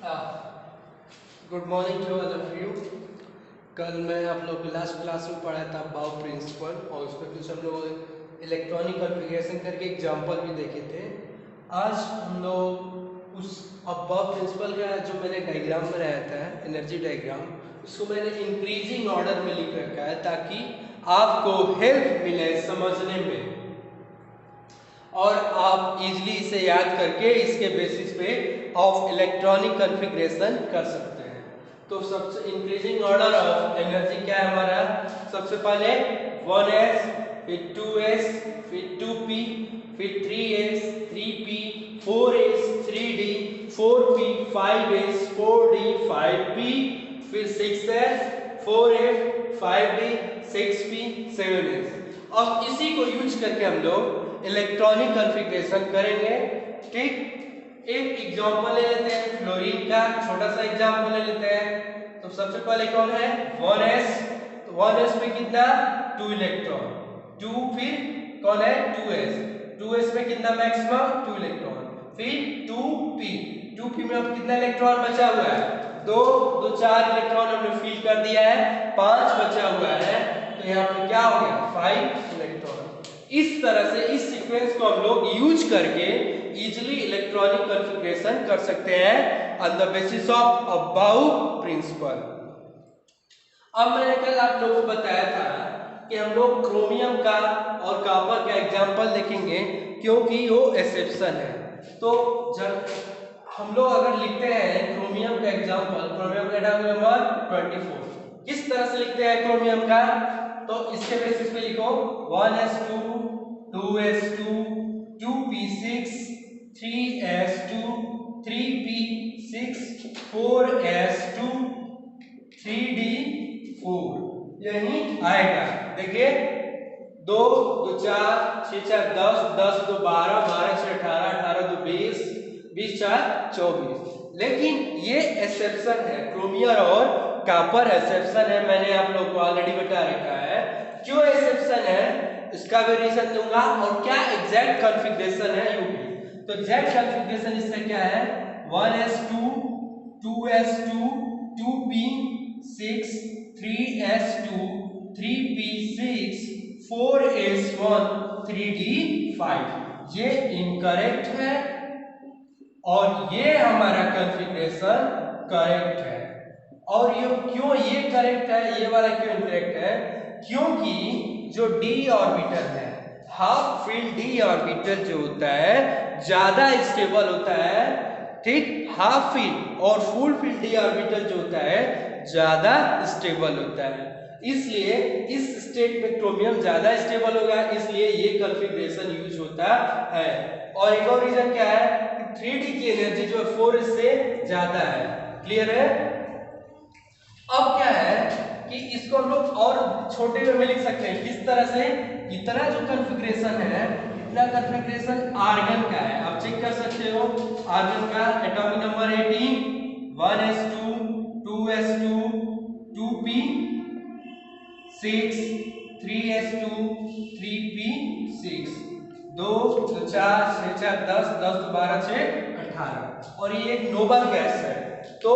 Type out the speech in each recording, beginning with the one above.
Good morning to all of you. कल मैं आप लोग को लास्ट क्लास में पढ़ाया था अबाव प्रिंसिपल और उसमें कुछ हम लोग इलेक्ट्रॉनिक कॉन्फ़िगरेशन करके एग्जांपल भी देखे थे। आज हम लोग उस अबाव प्रिंसिपल का जो मैंने डायग्राम बनाया था एनर्जी डायग्राम, उसको मैंने इंक्रीजिंग ऑर्डर में लिख रखा है ताकि आपको हेल्प मिले समझने में और आप इजीली इसे याद करके इसके बेसिस पे ऑफ इलेक्ट्रॉनिक कॉन्फ़िगरेशन कर सकते हैं। तो सबसे इंक्रीजिंग ऑर्डर ऑफ एनर्जी क्या है हमारा? सबसे पहले 1s, फिर 2s, फिर 2p, फिर 3s, 3p, 4s, 3d, 4p, 5s, 4d, 5p, फिर 6s, 4f, 5d, 6p, 7s। अब इसी को यूज करके हम लोग इलेक्ट्रॉनिक कॉन्फ़िगरेशन करेंगे। ठीक, एक एग्जांपल ले लेते हैं फ्लोरीन का, छोटा सा एग्जांपल ले लेते हैं। तो सबसे पहले कौन है? 1s। तो 1s में कितना? 2 इलेक्ट्रॉन। 2 फिर कौन है? 2s। 2s में कितना मैक्सिमम? 2 इलेक्ट्रॉन। फिर 2p। 2p में अब कितना इलेक्ट्रॉन बचा हुआ है? 2 2 4 इलेक्ट्रॉन हमने फिल कर दिया है, 5 बचा हुआ है। तो यहाँ पे क्या हो गया? 5 इलेक्ट्रॉन। इस तरह से इस सीक्वेंस को हम लोग यूज करके इजीली इलेक्ट्रॉनिक कॉन्फ़िगरेशन कर सकते हैं on the basis of aufbau principle. अब मैंने कल आप लोगों को बताया था कि हम लोग क्रोमियम का और कॉपर का एग्जांपल देखेंगे क्योंकि वो एक्सेप्शन है। तो जब हम लोग अगर लिखते हैं क्रोमियम का एग्जांपल, क्रोमियम का एटॉमिक नंबर 24, किस तरह से लिखते हैं क्रोमियम का? तो इसके बेसिस पे लिखो 1s2, 2s2, 2p6, 3s2, 3p6, 4s2, 3d4, यही आएगा। देखिए 2 2 4 6 4 10, 10 2 12, 12 6 18, 18 2 20, 20 4 24। लेकिन ये एक्सेप्शन है, क्रोमियम और कॉपर एक्सेप्शन है। मैंने आप लोग को ऑलरेडी बता रखा है क्यों एक्सेप्शन है, इसका भी रीजन दूंगा और क्या एग्जैक्ट कॉन्फ़िगरेशन है ये भी। तो एग्जैक्ट कॉन्फ़िगरेशन इसका क्या है? 1s2, 2s2, 2p6, 3s2, 3p6, 4s1, 3d5। ये इनकरेक्ट है और ये हमारा कॉन्फ़िगरेशन करेक्ट है। और ये क्यों ये करेक्ट है, ये वाला क्यों इनकरेक्ट है? क्योंकि जो d ऑर्बिटल है, हाफ फील्ड d ऑर्बिटल जो होता है ज्यादा स्टेबल होता है। ठीक, हाफ फील्ड और फुल फील्ड d ऑर्बिटल जो होता है ज्यादा स्टेबल होता है। इसलिए इस स्टेट में क्रोमियम ज्यादा स्टेबल होगा, इसलिए ये कॉन्फ़िगरेशन यूज होता है। और एक और रीजन क्या है कि 3d की एनर्जी जो है 4 से ज्यादा है। क्लियर है? अब क्या है कि इसको हम लोग और छोटे में लिख सकते हैं। किस तरह से? इतना जो कॉन्फ़िगरेशन है, इतना कॉन्फ़िगरेशन आर्गन का है। आप चेक कर सकते हो आर्गन का atomic number 18, 1s2, 2s2, 2p6, 3s2, 3p6, 2 2 4 6 4 10, 10 2 12 6 18। और ये एक नोबल गैस है, तो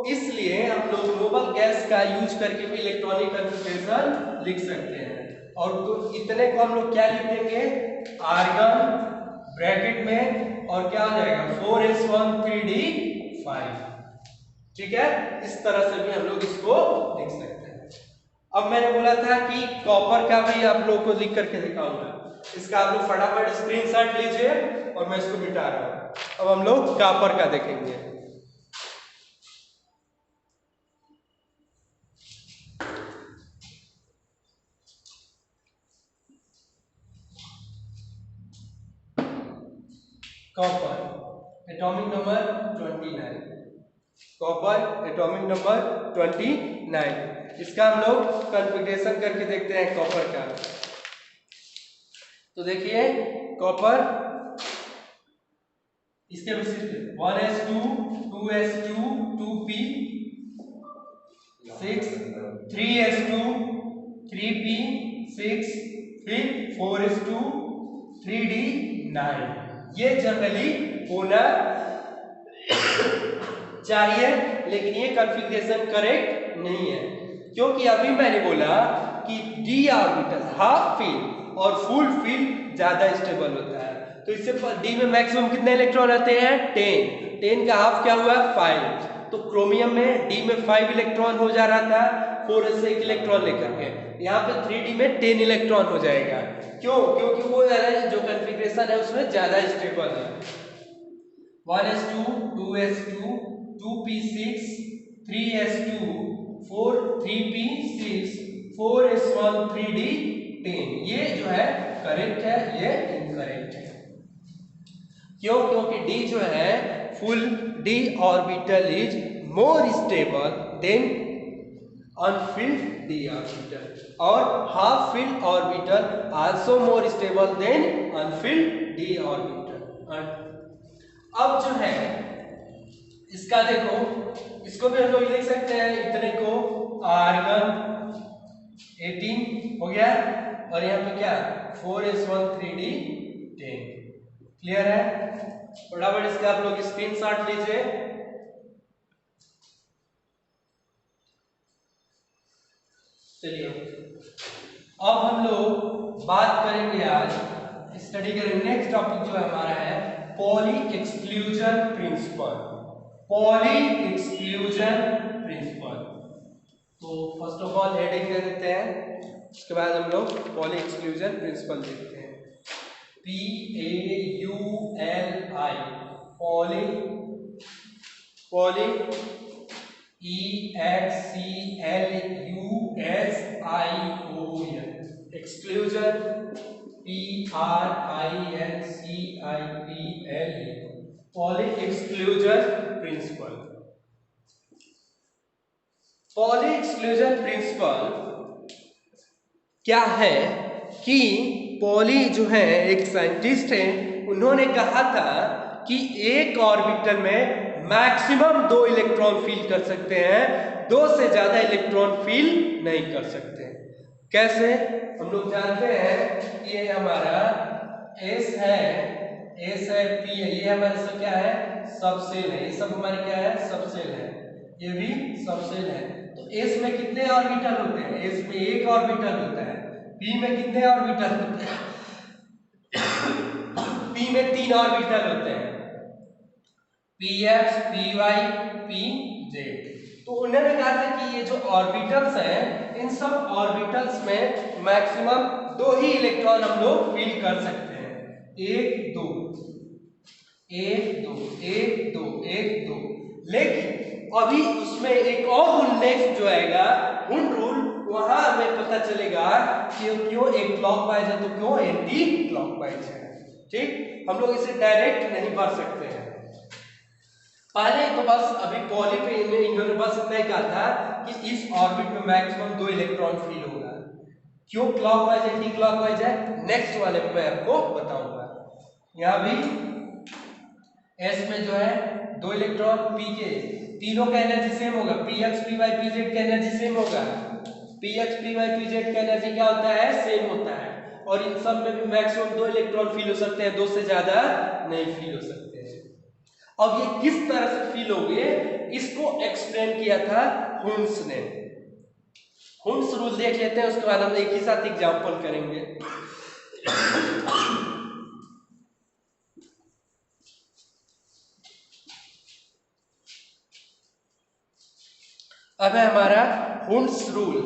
इसलिए हम लोग नोबल गैस का यूज करके भी इलेक्ट्रॉनिक कॉन्फ़िगरेशन लिख सकते हैं। और तो इतने को हम लोग क्या लिख देंगे? आर्गन ब्रैकेट में, और क्या हो जाएगा? 4s1, 3d5। ठीक है, इस तरह से भी हम लोग इसको लिख सकते हैं। अब मैंने बोला था कि कॉपर का भी आप लोग को लिख करके दिखाऊंगा। इसका आप लोग फटाफट स्क्रीनशॉट लीजिए और मैं इसको मिटा रहा हूं। अब हम लोग कॉपर का देखेंगे। Copper atomic number 29, copper atomic number 29। इसका हम लोग कॉन्फ़िगरेशन करके देखते हैं कॉपर का। तो देखिए कॉपर इसके बेसिस पे 1s2, 2s2, 2p6, 3s2, 3p6, फिर 4s2, 3d9। ये जनरली होना चाहिए, लेकिन ये कॉन्फ़िगरेशन करेक्ट नहीं है, क्योंकि अभी मैंने बोला कि डी ऑर्बिटल हाफ फील्ड और फुल फील्ड ज्यादा स्टेबल होता है। तो इससे डी में मैक्सिमम कितने इलेक्ट्रॉन आते हैं? 10 का हाफ क्या हुआ? 5। तो क्रोमियम में डी में 5 इलेक्ट्रॉन हो जा रहा था 4s से 1 इलेक्ट्रॉन लेकर के, यहाँ पे 3d में 10 इलेक्ट्रॉन हो जाएगा। क्यों? क्योंकि वो जो कॉन्फ़िगरेशन है उसमें ज्यादा स्टेबल है। 1s2 2s2 2p6 3s2 4 3p6 4s1 3d10, ये जो है करेक्ट है, ये इनकरेक्ट है। क्यों? क्योंकि डी जो है full D orbital is more stable than unfilled D orbital और half filled orbital also more stable than unfilled D orbital. अब जो है इसका देखो, इसको भी हम लोग लिख सकते हैं, इतने को आर्गन 18 हो गया और यहाँ पे क्या 4s1 3d10। क्लियर है? फटाफट इसका आप लोग स्क्रीनशॉट लीजिए। चलिए अब हम लोग बात करेंगे, आज स्टडी करेंगे, नेक्स्ट टॉपिक जो है हमारा है poly exclusion principle. Poly exclusion principle, तो फर्स्ट ऑफ ऑल हेडिंग दे देते हैं, उसके बाद हम लोग पॉली एक्सक्लूजन प्रिंसिपल देखते हैं। PAULI poly, poly EXCLUSION exclusion PRINCIPLE poly exclusion principle. Poly exclusion principle क्या है कि पॉली जो है एक साइंटिस्ट है, उन्होंने कहा था कि एक ऑर्बिटल में मैक्सिमम 2 इलेक्ट्रॉन फील कर सकते हैं, 2 से ज्यादा इलेक्ट्रॉन फील नहीं कर सकते। कैसे? हम लोग जानते हैं कि ये हमारा S है, S है, P है, ये हमारे सब क्या है? सबसेल है, ये सब हमारे क्या है? सबसेल है, ये भी सबसेल है। तो S में कितने ऑर्बिटल होते हैं? S में एक ऑर्बिटल होता है। P में कितने ऑर्बिटल होते हैं? P में 3 ऑर्बिटल होते हैं, Px Py Pz। तो उन्होंने कहा था कि ये जो ऑर्बिटल्स हैं, इन सब ऑर्बिटल्स में मैक्सिमम 2 ही इलेक्ट्रॉन हम लोग फील कर सकते हैं, 1 2 1 2 1 2 1 2। लेकिन अभी उसमें एक और रूल नेक्स्ट जो आएगा, उन रूल वहां हमें पता चलेगा कि क्यों एक क्लॉकवाइज है तो क्यों एंटी क्लॉकवाइज है। ठीक, हम लोग इसे डायरेक्ट नहीं पढ़ सकते हैं। पहले तो बस अभी पॉली पे इन्होंने बस इतना ही कहा था कि इस ऑर्बिट में मैक्सिमम 2 इलेक्ट्रॉन फील होगा। क्यों क्लॉकवाइज एंटी क्लॉकवाइज है, नेक्स्ट वाले में मैं आपको बताऊंगा। यहां भी एस में जो है 2 इलेक्ट्रॉन, पी के तीनों का एनर्जी सेम होगा, Px Py Pz का एनर्जी सेम होगा। Px Py Pz का एनर्जी क्या होता है? सेम होता है। और इन सब में भी मैक्सिमम 2 इलेक्ट्रॉन फील हो सकते हैं, 2 से ज्यादा नहीं फील हो सकते हैं। अब ये किस तरह से फील होंगे, इसको एक्सप्लेन किया था हुन्स ने। हुन्स रूल देख लेते हैं, उसके बाद हम एक ही साथ एग्जांपल करेंगे। अब है हमारा Hund's rule,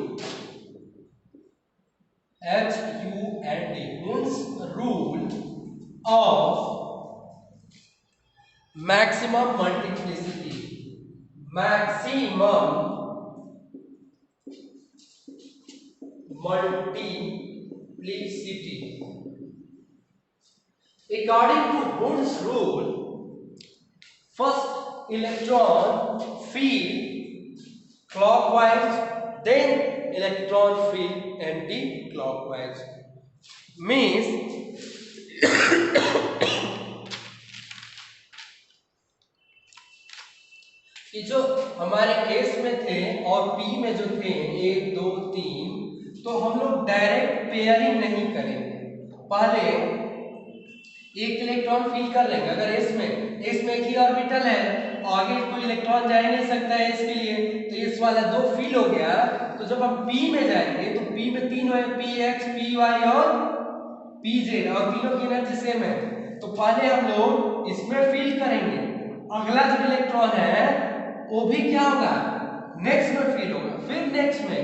HUND, Hund's rule of maximum multiplicity. Maximum multiplicity. According to Hund's rule, first electron feel clockwise, then electron feel anti-clockwise. Means कि जो हमारे S में थे और P में जो थे 1 2 3, तो हम लोग डायरेक्ट पेयरिंग नहीं करेंगे, पहले एक इलेक्ट्रॉन फील कर लेंगे। अगर S में एक ही ऑर्बिटल है आगे कोई इलेक्ट्रॉन जा ही नहीं सकता है इसके लिए, तो इस वाला 2 फिल हो गया। तो जब हम P में जाएंगे तो P में 3 है, Px, Py और Pz, और तीनों की एनर्जी सेम है। तो पहले हम लोग इसमें फिल करेंगे, अगला जो इलेक्ट्रॉन है वो भी क्या होगा, नेक्स्ट में फिल होगा, फिर नेक्स्ट में।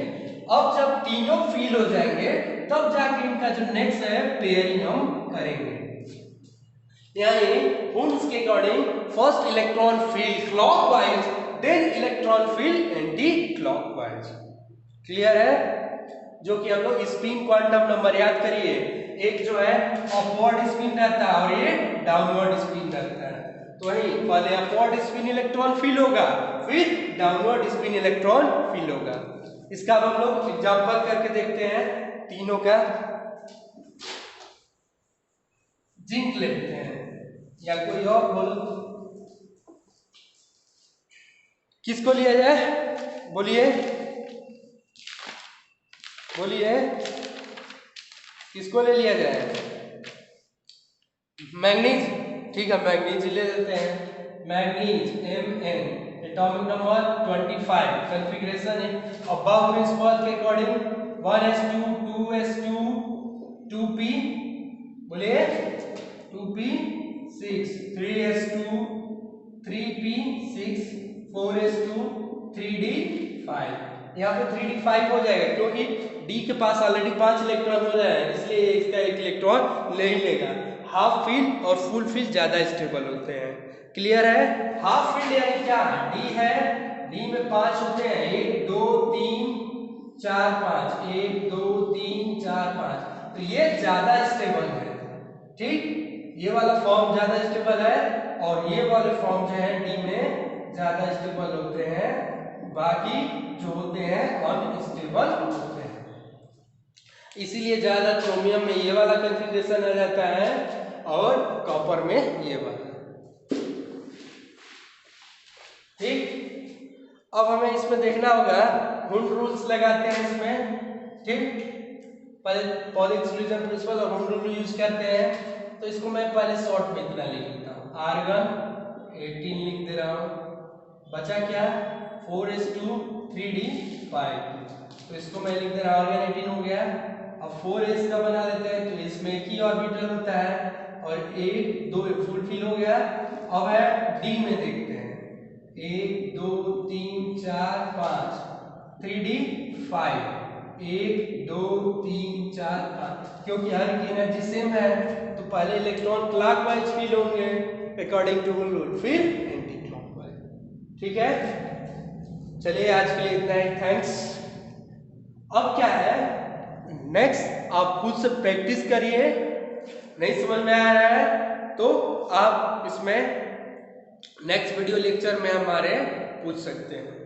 अब जब तीनों फिल हो जाएंगे तब जाके इनका जो नेक्स्ट है पेयरिंग हम करेंगे। यानी हुंस के according first electron fill clockwise, then electron fill anticlockwise. Clear है? जो कि हम लोग स्पिन क्वांटम नंबर याद करिए, एक जो है अपवर्ड स्पिन रहता है और ये डाउनवर्ड स्पिन रहता है। तो वही पहले अपवर्ड स्पिन इलेक्ट्रॉन फील होगा, फिर डाउनवर्ड स्पिन इलेक्ट्रॉन फील होगा। इसका अब हम लोग एग्जांपल करके देखते हैं तीनों का। जिंक लेते हैं या कोई और बोल, किसको लिया जाए, बोलिए बोलिए, किसको ले लिया जाए? मैग्नीज, ठीक है मैग्नीज ले लेते हैं। Manganese Mn, atomic number 25, configuration above principle के अकॉर्डिंग 1s2 2s2 2p, बोलिए 2p6 3s2 3p6 4s2 3d5। यहाँ पे 3d5 हो जाएगा क्योंकि d के पास ऑलरेडी 5 इलेक्ट्रॉन हो जाए, इसलिए इसका एक इलेक्ट्रॉन ले ही लेगा। हाफ फील्ड और फुल फील्ड ज्यादा स्टेबल होते हैं। क्लियर है? हाफ फील्ड यानी क्या, d है, d में 5 होते हैं, 1 2 3 4 5, 1 2 3 4 5, तो ये ज्यादा स्टेबल है। ठीक, ये वाला फॉर्म ज्यादा स्टेबल है और ये वाले फॉर्म जो है डी में ज्यादा स्टेबल होते हैं, बाकी जो होते हैं अनस्टेबल होते हैं। इसीलिए ज्यादा क्रोमियम में ये वाला कॉन्फ़िगरेशन आ जाता है और कॉपर में ये वाला। ठीक, अब हमें इसमें देखना होगा, हुंड रूल्स लगाते हैं इसमें। ठीक, पहले पॉलिंग सॉल्यूशन प्रिंसिपल और हुंड रूल यूज करते हैं। तो इसको मैं पहले शॉर्ट में इतना लिख लेता हूँ, आर्गन 18 लिख दे रहा हूँ, बचा क्या 4s2 3d5, तो इसको मैं लिख दे रहा हूँ, आर्गन 18 हो गया। अब 4s का बना लेते हैं, तो इसमें एक ही ऑर्बिटल होता है और 1 2 फुल फिल हो गया। अब है डी में देखते हैं, 1 2 3 4 5 3d5, 1 2 3 4 5, क्योंकि हर की एनर्जी सेम है तो पहले इलेक्ट्रॉन क्लॉकवाइज फील होंगे अकॉर्डिंग टू रूल, फिर एंटी क्लॉकवाइज। ठीक है, चलिए आज के लिए इतना ही, थैंक्स। अब क्या है नेक्स्ट, आप खुद से प्रैक्टिस करिए, नहीं समझ में आ रहा है तो आप इसमें नेक्स्ट वीडियो लेक्चर में हमारे पूछ सकते हैं।